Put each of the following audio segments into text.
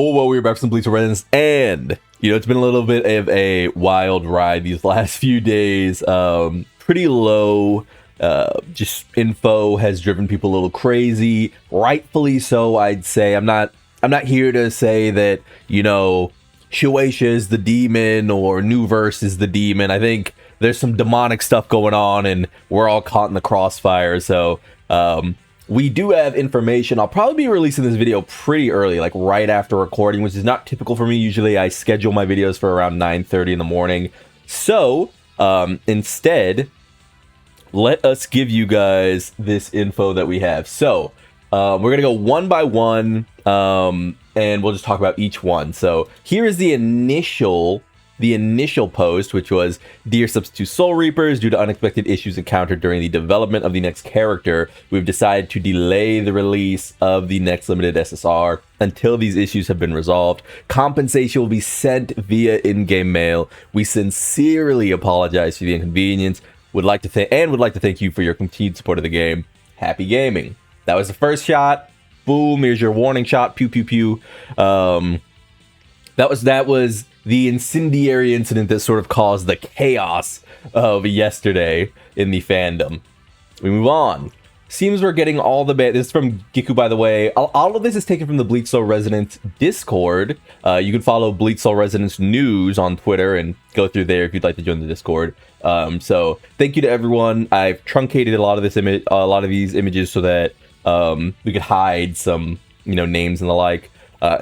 Oh, well, we're back from Bleach Soul Resonance, and, it's been a little bit of a wild ride these last few days. Pretty low, just info has driven people a little crazy, rightfully so, I'd say. I'm not here to say that, Shueisha is the demon or New Verse is the demon. I think there's some demonic stuff going on, and we're all caught in the crossfire, so, we do have information. I'll probably be releasing this video pretty early, like right after recording, which is not typical for me. Usually I schedule my videos for around 9:30 in the morning. So instead, let us give you guys this info that we have. So we're going to go one by one, and we'll just talk about each one. So here is the initial post, which was, "Dear Substitute Soul Reapers, due to unexpected issues encountered during the development of the next character, we've decided to delay the release of the next limited SSR until these issues have been resolved. Compensation will be sent via in-game mail. We sincerely apologize for the inconvenience. Would like to thank you for your continued support of the game. Happy gaming." That was the first shot. Boom, here's your warning shot. Pew pew pew. That was the incendiary incident that sort of caused the chaos of yesterday in the fandom. We move on. Seems we're getting all the this is from Giku, by the way. All of this is taken from the Bleach Soul Resonance Discord. You can follow Bleach Soul Resonance News on Twitter and go through there if you'd like to join the Discord. So thank you to everyone. I've truncated a lot of these images so that we could hide some names and the like.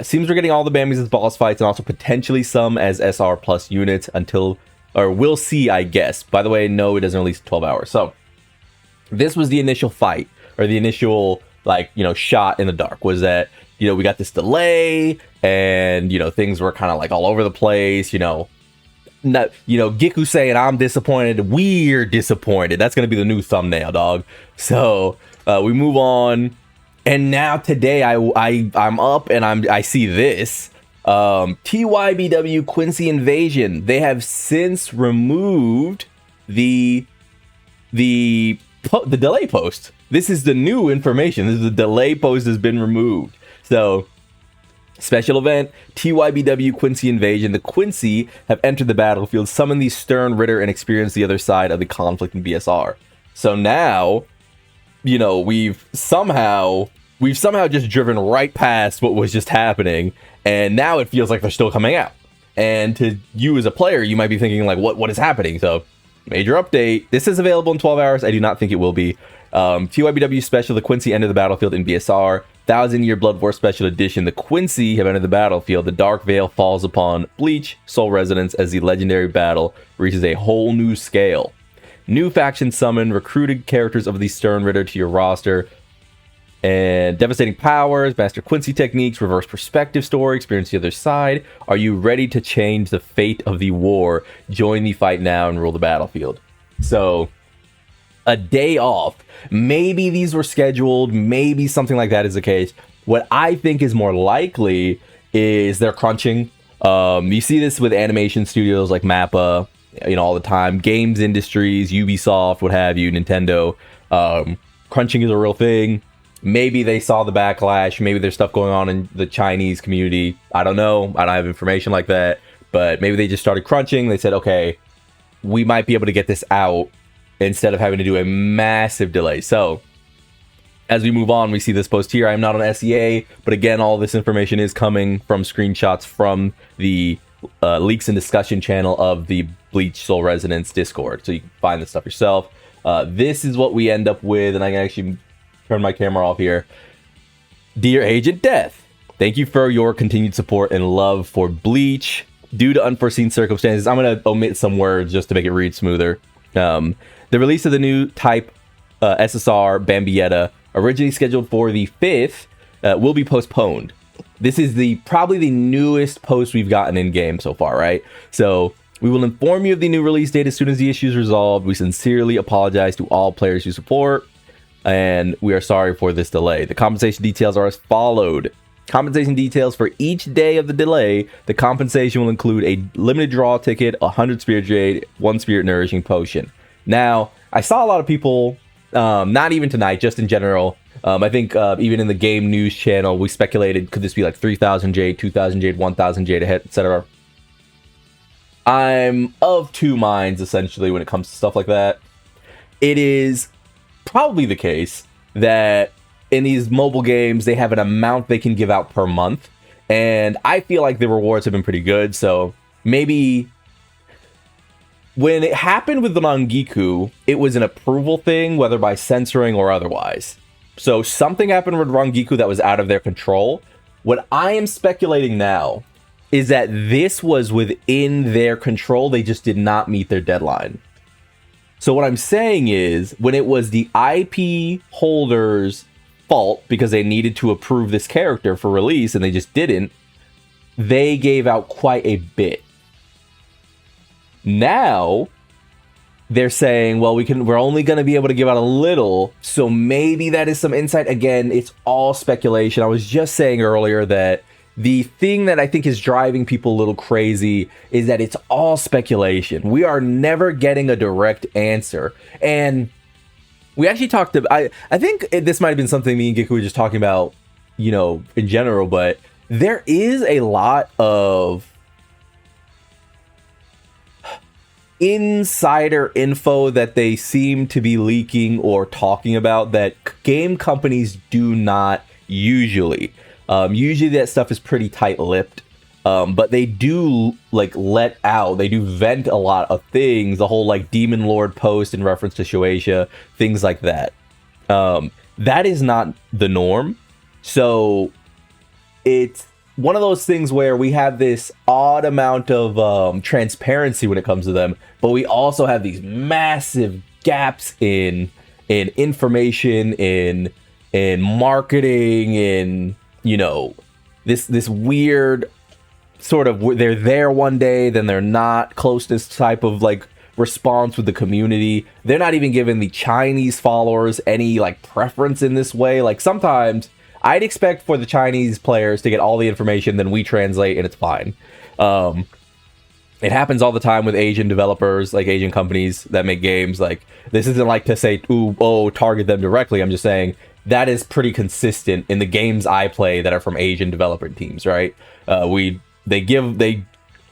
Seems we're getting all the Bambies as boss fights and also potentially some as SR plus units we'll see, I guess. By the way, no, it doesn't release in 12 hours. So this was the initial fight, or the initial, shot in the dark, was that, we got this delay and, things were kind of like all over the place, Giku saying, "I'm disappointed. We're disappointed." That's going to be the new thumbnail, dog. So we move on. And now today I'm up and I see this TYBW Quincy Invasion. They have since removed the delay post. This is the new information. This is the delay post has been removed. So special event, TYBW Quincy Invasion. The Quincy have entered the battlefield, summoned the Stern Ritter, and experienced the other side of the conflict in BSR. So now, we've somehow just driven right past what was just happening, and now it feels like they're still coming out. And to you as a player, you might be thinking like, what is happening? So major update. This is available in 12 hours. I do not think it will be. TYBW Special, the Quincy entered the battlefield in BSR. 1000-Year Blood War Special Edition, the Quincy have entered the battlefield. The Dark Veil falls upon Bleach Soul Resonance as the legendary battle reaches a whole new scale. New faction summon, recruited characters of the Stern Ritter to your roster, and devastating powers, master Quincy techniques, reverse perspective story, experience the other side. Are you ready to change the fate of the war? Join the fight now and rule the battlefield. So a day off. Maybe these were scheduled. Maybe something like that is the case. What I think is more likely is they're crunching. You see this with animation studios like Mappa, all the time. Games industries, Ubisoft, what have you, Nintendo. Crunching is a real thing. Maybe they saw the backlash. Maybe there's stuff going on in the Chinese community. I don't know. I don't have information like that. But maybe they just started crunching. They said, okay, we might be able to get this out instead of having to do a massive delay. So as we move on, we see this post here. I'm not on SEA, but again, all this information is coming from screenshots from the leaks and discussion channel of the Bleach Soul Resonance Discord. So you can find this stuff yourself. This is what we end up with, and I can actually turn my camera off here. "Dear Agent Death, thank you for your continued support and love for Bleach. Due to unforeseen circumstances," I'm going to omit some words just to make it read smoother. "The release of the new type SSR Bambietta, originally scheduled for the 5th, will be postponed." This is probably the newest post we've gotten in game so far, right? So "We will inform you of the new release date as soon as the issue is resolved. We sincerely apologize to all players who support, and we are sorry for this delay. The compensation details are as followed. Compensation details for each day of the delay. The compensation will include a limited draw ticket, 100 spirit jade, 1 spirit nourishing potion." Now, I saw a lot of people, not even tonight, just in general, I think even in the game news channel, we speculated, could this be like 3,000 Jade, 2,000 Jade, 1,000 Jade ahead, etc. I'm of two minds, essentially, when it comes to stuff like that. It is probably the case that in these mobile games, they have an amount they can give out per month. And I feel like the rewards have been pretty good. So maybe when it happened with the Rangiku, it was an approval thing, whether by censoring or otherwise. So something happened with Rangiku that was out of their control. What I am speculating now is that this was within their control. They just did not meet their deadline. So what I'm saying is, when it was the IP holders' fault because they needed to approve this character for release and they just didn't, they gave out quite a bit. Now they're saying, well, we're only going to be able to give out a little, so maybe that is some insight. Again, it's all speculation. I was just saying earlier that the thing that I think is driving people a little crazy is that it's all speculation. We are never getting a direct answer. And we actually talked about, I think this might have been something me and Giku were just talking about, you know, in general, but there is a lot of insider info that they seem to be leaking or talking about that game companies do not usually. Usually that stuff is pretty tight-lipped, but they do like they do vent a lot of things. The whole like Demon Lord post in reference to Shueisha, things like that. That is not the norm. So it's one of those things where we have this odd amount of transparency when it comes to them, but we also have these massive gaps in information, in marketing, in, you know, this weird sort of, they're there one day, then they're not, closeness type of like response with the community. They're not even giving the Chinese followers any like preference in this way. Like sometimes I'd expect for the Chinese players to get all the information, then we translate and it's fine. It happens all the time with Asian developers, like Asian companies that make games. Like, this isn't like to say, target them directly. I'm just saying that is pretty consistent in the games I play that are from Asian developer teams, right? They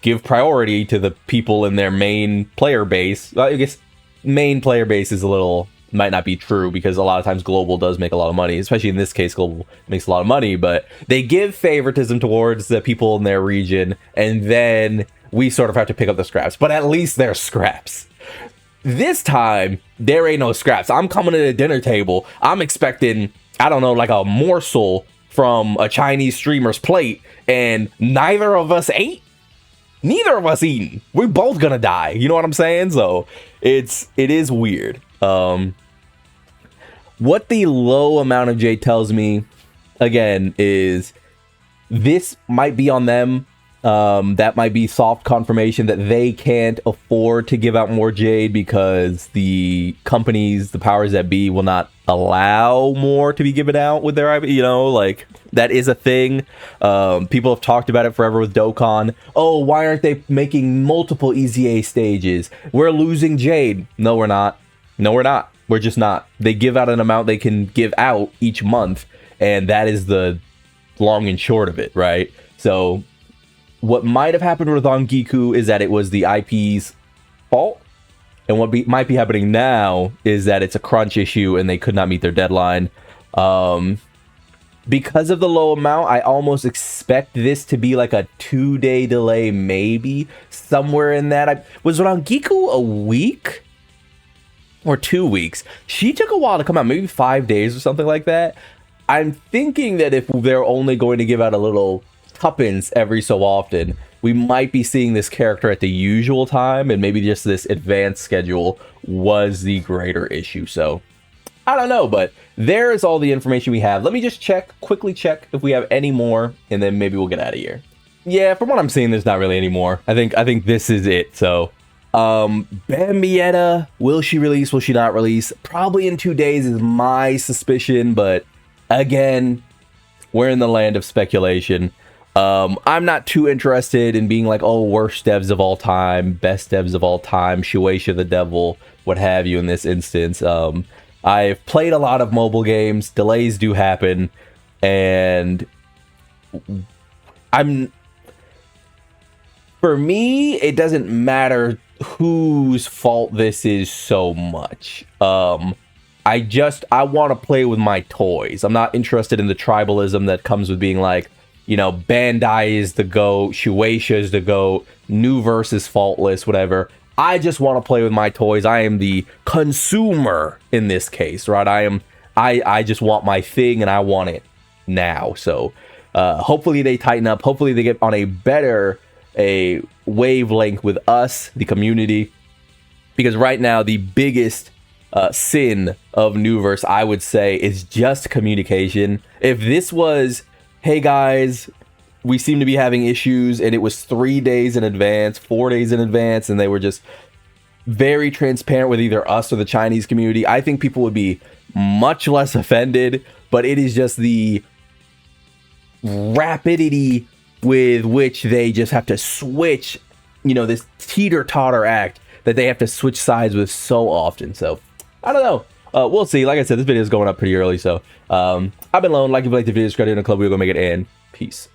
give priority to the people in their main player base. I guess main player base is might not be true, because a lot of times global does make a lot of money, especially in this case global makes a lot of money, but they give favoritism towards the people in their region, and then we sort of have to pick up the scraps, but at least there's scraps. This time there ain't no scraps. I'm coming to the dinner table, I'm expecting, I don't know, like a morsel from a Chinese streamer's plate, and neither of us ate. Neither of us eating. We're both gonna die. You know what I'm saying? So it is weird. What the low amount of Jade tells me, again, is this might be on them. That might be soft confirmation that they can't afford to give out more Jade because the companies, the powers that be, will not allow more to be given out with their IP. You know, like, that is a thing. People have talked about it forever with Dokkan. Oh, why aren't they making multiple EZA stages? We're losing Jade. No, we're not. No, we're not. We're just not. They give out an amount they can give out each month, and that is the long and short of it, right? So what might have happened with Rangiku is that it was the IP's fault, and what might be happening now is that it's a crunch issue and they could not meet their deadline. Because of the low amount, I almost expect this to be like a 2-day delay, maybe somewhere in that. Was Rangiku a week or 2 weeks? She took a while to come out, maybe 5 days or something like that. I'm thinking that if they're only going to give out a little tuppence every so often, we might be seeing this character at the usual time, and maybe just this advanced schedule was the greater issue. So I don't know, but there is all the information we have. Let me just quickly check if we have any more, and then maybe we'll get out of here. Yeah, from what I'm seeing, there's not really any more. I think this is it. So Bambietta, will she release? Will she not release? Probably in 2 days is my suspicion, but again, we're in the land of speculation. I'm not too interested in being like, oh, worst devs of all time, best devs of all time, Shueisha the devil, what have you in this instance. I've played a lot of mobile games. Delays do happen, and for me, it doesn't matter whose fault this is so much. I want to play with my toys. I'm not interested in the tribalism that comes with being like, you know, Bandai is the GOAT, Shueisha is the GOAT, Nuverse is faultless, whatever. I just want to play with my toys. I am the consumer in this case, right? I just want my thing and I want it now. So hopefully they tighten up. Hopefully they get on a wavelength with us, the community. Because right now the biggest sin of Nuverse, I would say, is just communication. If this was, hey guys, we seem to be having issues, and it was 3 days in advance, 4 days in advance, and they were just very transparent with either us or the Chinese community, I think people would be much less offended. But it is just the rapidity with which they just have to switch, you know, this teeter-totter act that they have to switch sides with so often. So I don't know. We'll see. Like I said, this video is going up pretty early, so I've been Lone. Like if you like the video, subscribe to the club. We're gonna make it, and peace.